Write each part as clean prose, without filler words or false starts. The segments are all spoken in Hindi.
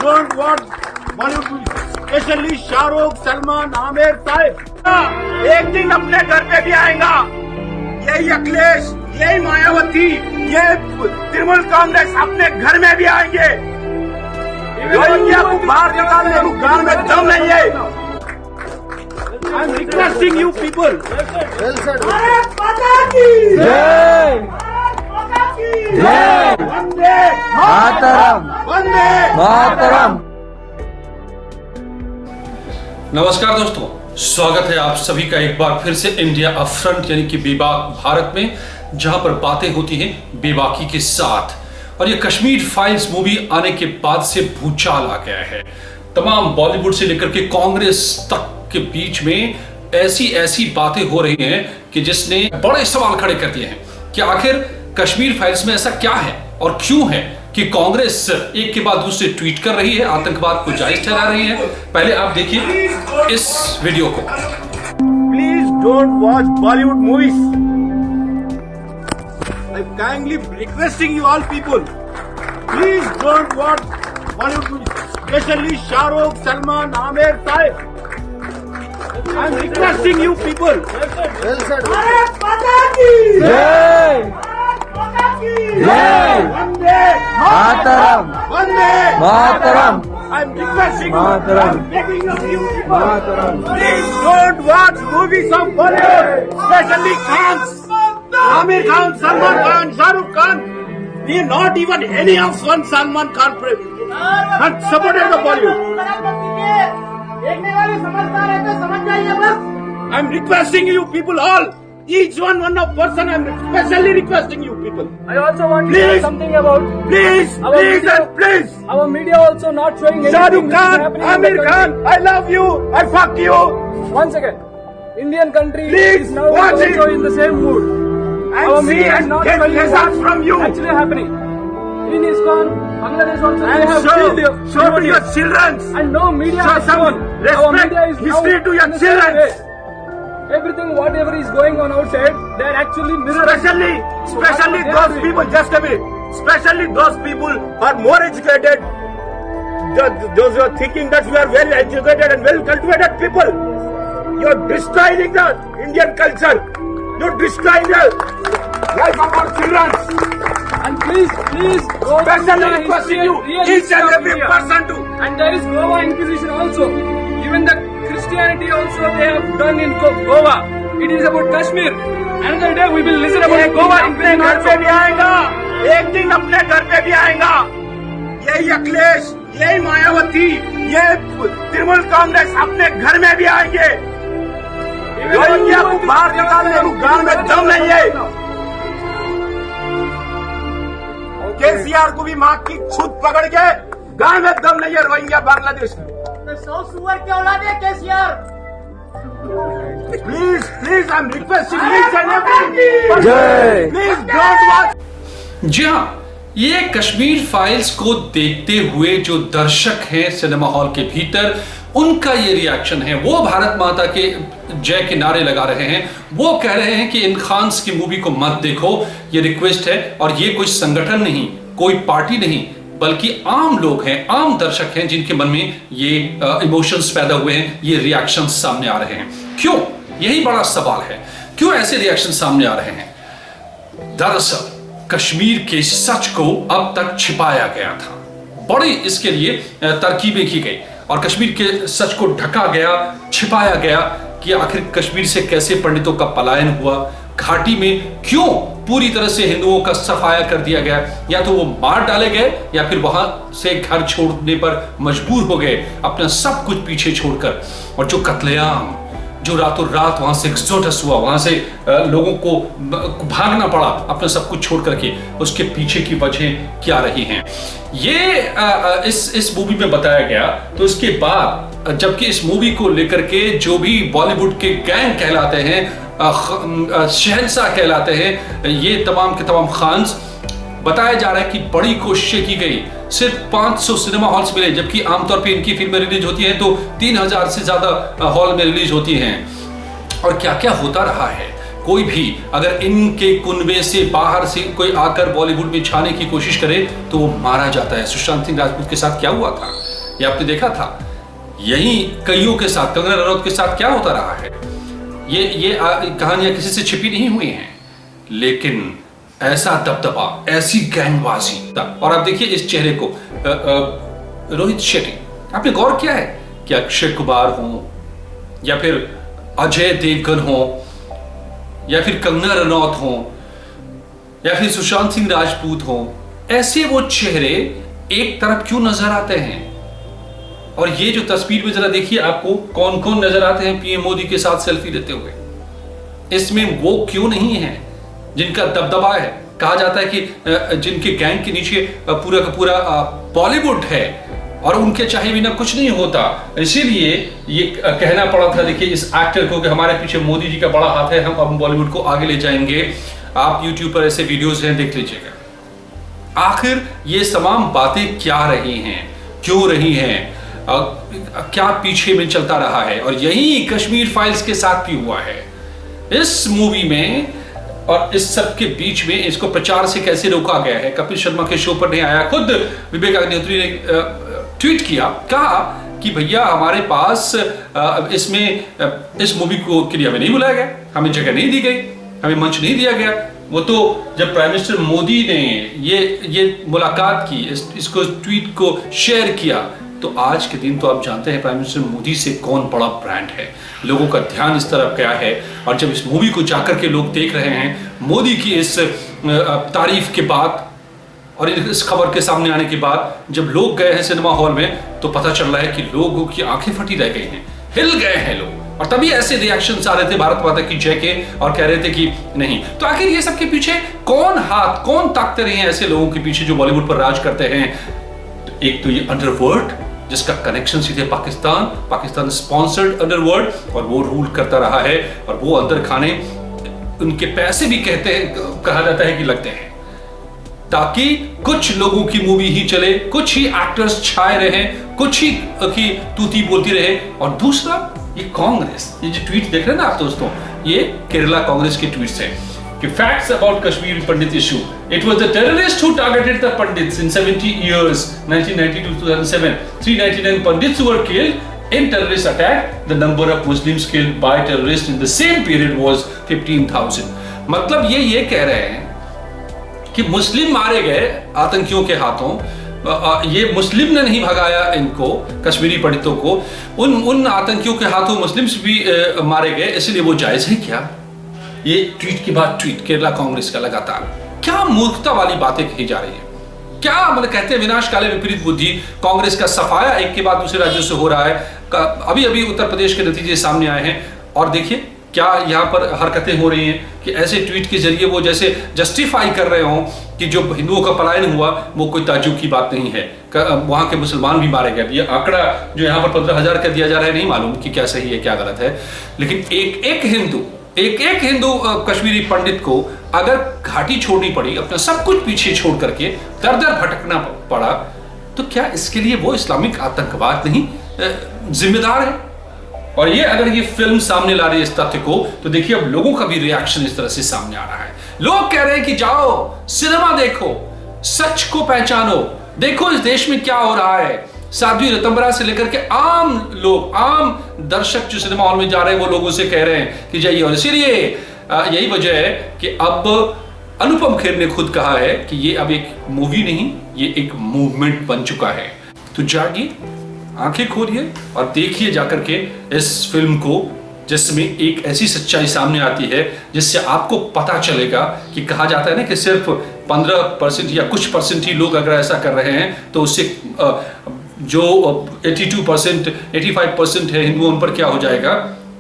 don't want Bollywood, especially Shahrukh, Salman, Aamir, Sahib. एक दिन अपने घर पे भी आएगा। यही अखिलेश, यही मायावती, ये तृणमूल कांग्रेस अपने घर में भी आएंगे। रोहिंग्या को बाहर निकालने को घर में दम नहीं है। I'm requesting you people. Bharat माता की जय। जय। वंदे मातरम। वंदे मातरम। नमस्कार दोस्तों, स्वागत है आप सभी का एक बार फिर से इंडिया अपफ्रंट यानी कि बेबाक भारत में, जहां पर बातें होती हैं बेबाकी के साथ। और ये कश्मीर फाइल्स मूवी आने के बाद से भूचाल आ गया है। तमाम बॉलीवुड से लेकर के कांग्रेस तक के बीच में ऐसी बातें हो रही हैं कि जिसने बड़े सवाल खड़े कर दिए हैं कि आखिर कश्मीर फाइल्स में ऐसा क्या है और क्यों है कि कांग्रेस एक के बाद दूसरे ट्वीट कर रही है, आतंकवाद को जायज ठहरा रही है। पहले आप देखिए इस वीडियो को। Please don't watch Bollywood movies. I kindly requesting you all people, please don't watch Bollywood movies, specially Shahrukh, Salman, Aamir, Sahib. I'm requesting you people. Bharat माता की जय। भारत माता की जय। Vande Mataram. Vande Mataram. I'm requesting you. I'm begging of you people. Please don't watch movies of Bollywood, especially Khans. Amir Khan, Salman Khan, Shah Rukh Khan. We not even any of one Salman Khan had supported the Bollywood. देखने वाले समझदार है तो समझ जाइए बस। I'm requesting you people all, each one of person. I'm specially requesting you people. I also want to say something about. Please, please. Our media also not showing anything. Shah Rukh Khan, Amir Khan, I love you, I fuck you. One second. Indian country Please, is now watch also it. in the same mood. And see and get results from you. Actually happening. In ISKCON, Bangladesh also they And have killed you. show to your children. And no media Show has some shown. Our media respect, is history now to your in the same children. way. Everything, whatever is going on outside, they are actually mirroring. Especially those people, just a minute. Especially those people who are more educated. Those who are thinking that we are well educated and well cultivated people. You are destroying the Indian culture. You are destroying the life of our children. And please, go Especially to the requesting history you, real each history and of every India. person to. And there is Goa Inquisition also. Even the Christianity also they have done in Goa. It is about Kashmir. Another day we will listen about Goa अपने Inquisition घर पे also. भी आएगा। एक दिन अपने घर पे भी आएगा। यही अखिलेश, यही मायावती, ये तृणमूल कांग्रेस अपने घर में भी आएंगे। रोहिंग्या को बाहर निकालने को घर में दम नहीं है। केसीआर को भी माँ की छूत पकड़ के गाय में दम नहीं है रोहिंग्या बांग्लादेश में। सौ सुअर के औलाद है KCR. Please I am requesting each and every, please don't watch. जी हाँ, ये कश्मीर फाइल्स को देखते हुए जो दर्शक हैं सिनेमा हॉल के भीतर, उनका ये रिएक्शन है। वो भारत माता के जय के नारे लगा रहे हैं। वो कह रहे हैं कि इन खान्स की मूवी को मत देखो, ये रिक्वेस्ट है। और ये कोई संगठन नहीं, कोई पार्टी नहीं, बल्कि आम लोग हैं, आम दर्शक हैं जिनके मन में ये इमोशंस पैदा हुए हैं, ये रिएक्शंस सामने आ रहे हैं। क्यों? यही बड़ा सवाल है, क्यों ऐसे रिएक्शन सामने आ रहे हैं? दरअसल कश्मीर के सच को अब तक छिपाया गया था। बड़ी इसके लिए तरकीबें की गई और कश्मीर के सच को ढका गया, छिपाया गया कि आखिर कश्मीर से कैसे पंडितों का पलायन हुआ, घाटी में क्यों पूरी तरह से हिंदुओं का सफाया कर दिया गया, या तो वो मार डाले गए या फिर वहां से घर छोड़ने पर मजबूर हो गए अपना सब कुछ पीछे छोड़कर। और जो कत्लेआम, जो रातों रात वहां से एक्सोडस हुआ, वहां से लोगों को भागना पड़ा अपना सब कुछ छोड़ करके, उसके पीछे की वजह क्या रही हैं, ये इस मूवी में बताया गया। तो इसके बाद जबकि इस मूवी को लेकर के जो भी बॉलीवुड के गैंग कहलाते हैं, शहंशाह कहलाते हैं, ये तमाम के तमाम खान्स, बताया जा रहा है कि बड़ी कोशिशें की गई। सिर्फ 500 सिनेमा हॉल्स मिले, जबकि आमतौर पे इनकी फिल्में रिलीज होती हैं तो 3000 से ज्यादा हॉल में रिलीज होती हैं। और क्या क्या होता रहा है, कोई भी अगर इनके कुनबे से बाहर से कोई आकर बॉलीवुड में छाने की कोशिश करे तो वो मारा जाता है। सुशांत सिंह राजपूत के साथ क्या हुआ था, ये आपने देखा था। यही कईयों के साथ, कंगना रनौत के साथ क्या होता रहा है, ये कहानियां किसी से छिपी नहीं हुई हैं। लेकिन ऐसा दबदबा, ऐसी गैंगबाजी, और आप देखिए इस चेहरे को, रोहित शेट्टी, आपने गौर किया है कि अक्षय कुमार हो या फिर अजय देवगन हो या फिर कंगना रनौत हो या फिर सुशांत सिंह राजपूत हो, ऐसे वो चेहरे एक तरफ क्यों नजर आते हैं? और ये जो तस्वीर में जरा देखिए, आपको कौन कौन नजर आते हैं पीएम मोदी के साथ सेल्फी लेते हुए। इसमें वो क्यों नहीं है जिनका दबदबा है? कहा जाता है कि जिनके गैंग के नीचे पूरा का पूरा बॉलीवुड है और उनके चाहे बिना कुछ नहीं होता। इसीलिए ये कहना पड़ा था, देखिए इस एक्टर को, कि हमारे पीछे मोदी जी का बड़ा हाथ है, हम अब बॉलीवुड को आगे ले जाएंगे। आप यूट्यूब पर ऐसे वीडियोस हैं, देख लीजिएगा। आखिर ये तमाम बातें क्या रही हैं, क्यों रही हैं, क्या पीछे में चलता रहा है? और यही कश्मीर फाइल्स के साथ भी हुआ है। इस मूवी में और इस सब के बीच में इसको प्रचार से कैसे रोका गया है? कपिल शर्मा के शो पर नहीं आया, खुद विवेक अग्निहोत्री ने ट्वीट किया, कहा कि भैया हमारे पास इसमें इस मूवी को के लिए हमें नहीं बुलाया गया, हमें जगह नहीं दी गई, हमें मंच नहीं दिया गया। वो तो जब प्राइम मिनिस्टर मोदी ने ये मुलाकात की, इसको ट्वीट को शेयर किया, तो आज के दिन तो आप जानते हैं प्राइम मिनिस्टर मोदी से कौन बड़ा ब्रांड है। लोगों का ध्यान इस तरफ गया है, और जब इस मूवी को जाकर के लोग देख रहे हैं, मोदी की इस तारीफ के बाद और इस खबर के सामने आने के बाद, जब लोग गए हैं सिनेमा हॉल में, तो पता चल रहा है कि लोगों की आंखें फटी रह गई हैं, हिल गए हैं लोग। और तभी ऐसे रिएक्शंस आ रहे थे भारत माता की जय के, और कह रहे थे कि नहीं। तो आखिर ये सब के पीछे कौन हाथ, कौन ताकते रहे हैं ऐसे लोगों के पीछे जो बॉलीवुड पर राज करते हैं? तो एक तो ये अंडरवर्ल्ड, जिसका कनेक्शन सीधे पाकिस्तान स्पॉन्सर्ड अंडरवर्ल्ड, और वो रूल करता रहा है, और वो अंदर खाने उनके पैसे भी कहा जाता है कि लगते हैं, ताकि कुछ लोगों की मूवी ही चले, कुछ ही एक्टर्स छाए रहे, कुछ ही की तूती बोलती रहे। और दूसरा ये कांग्रेस, ये जो ट्वीट देख रहे हैं ना आप दोस्तों, ये केरला कांग्रेस के ट्वीट्स हैं कि facts about Kashmir Pandit issue. It was the terrorists who targeted the Pandits in 70 years, 1990 to 2007. 399 Pandits were killed in terrorist attack. The number of Muslims killed by terrorists in the same period was 15,000. मतलब ये कह रहे हैं कि मुस्लिम मारे गए आतंकियों के हाथों, ये मुस्लिम ने नहीं भगाया इनको, कश्मीरी पंडितों को, उन आतंकियों के हाथों मुस्लिम्स भी मारे गए, इसलिए वो जायज है क्या? ये ट्वीट के बाद ट्वीट केरला कांग्रेस का लगातार, क्या मूर्खता वाली बातें कही जा रही है। क्या मतलब कहते हैं विनाश काले विपरीत बुद्धि। कांग्रेस का सफाया एक के बाद दूसरे राज्यों से हो रहा है। अभी अभी उत्तर प्रदेश के नतीजे सामने आए हैं, और देखिए क्या यहाँ पर हरकतें हो रही हैं कि ऐसे ट्वीट के जरिए वो जैसे जस्टिफाई कर रहे हों कि जो हिंदुओं का पलायन हुआ वो कोई ताज्जुब की बात नहीं है, वहाँ के मुसलमान भी मारे गए। ये आंकड़ा जो यहाँ पर 15,000 का दिया जा रहा है, नहीं मालूम कि क्या सही है क्या गलत है, लेकिन एक हिंदू कश्मीरी पंडित को अगर घाटी छोड़नी पड़ी, अपना सब कुछ पीछे छोड़ करके दर भटकना पड़ा, तो क्या इसके लिए वो इस्लामिक आतंकवाद नहीं जिम्मेदार है? और ये अगर ये फिल्म सामने ला रही है इस तथ्य को, तो देखिए अब लोगों का भी रिएक्शन इस तरह से सामने आ रहा है। लोग कह रहे हैं कि जाओ सिनेमा देखो, सच को पहचानो, देखो इस देश में क्या हो रहा है। साध्वी ऋतंबरा से लेकर के आम लोग, आम दर्शक जो सिनेमा हॉल में जा रहे हैं, वो लोगों से कह रहे हैं कि जाइए। और इसीलिए यही वजह है कि अब अनुपम खेर ने खुद कहा है कि ये अब एक मूवी नहीं, ये एक मूवमेंट बन चुका है। तो जागिए, आंखें खोलिए और देखिए जाकर के इस फिल्म को, जिसमें एक ऐसी सच्चाई सामने आती है जिससे आपको पता चलेगा कि कहा जाता है ना कि सिर्फ 15% या कुछ परसेंट ही लोग अगर ऐसा कर रहे हैं, तो उससे जो 82%, 85% है हिंदू, उन पर क्या हो जाएगा।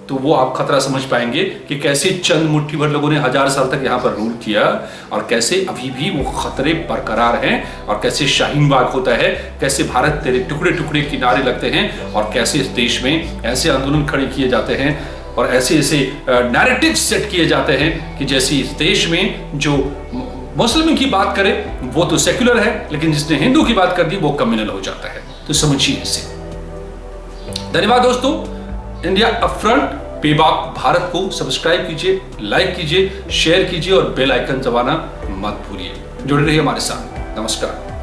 तो वो आप खतरा समझ पाएंगे कि कैसे चंद मुट्ठी भर लोगों ने 1000 साल तक यहाँ पर रूल किया, और कैसे अभी भी वो खतरे बरकरार हैं, और कैसे शाहीन बाग होता है, कैसे भारत तेरे टुकड़े टुकड़े किनारे लगते हैं, और कैसे इस देश में ऐसे आंदोलन खड़े किए जाते हैं और ऐसे नैरेटिव सेट किए जाते हैं कि जैसे इस देश में जो मुस्लिम की बात करे वो तो सेक्युलर है, लेकिन जिसने हिंदू की बात कर दी वो कम्युनल हो जाता है। तो समझिए इसे। धन्यवाद दोस्तों। इंडिया अपफ्रंट बेबाक भारत को सब्सक्राइब कीजिए, लाइक कीजिए, शेयर कीजिए और बेल आइकन दबाना मत भूलिए। जुड़े रहिए हमारे साथ। नमस्कार।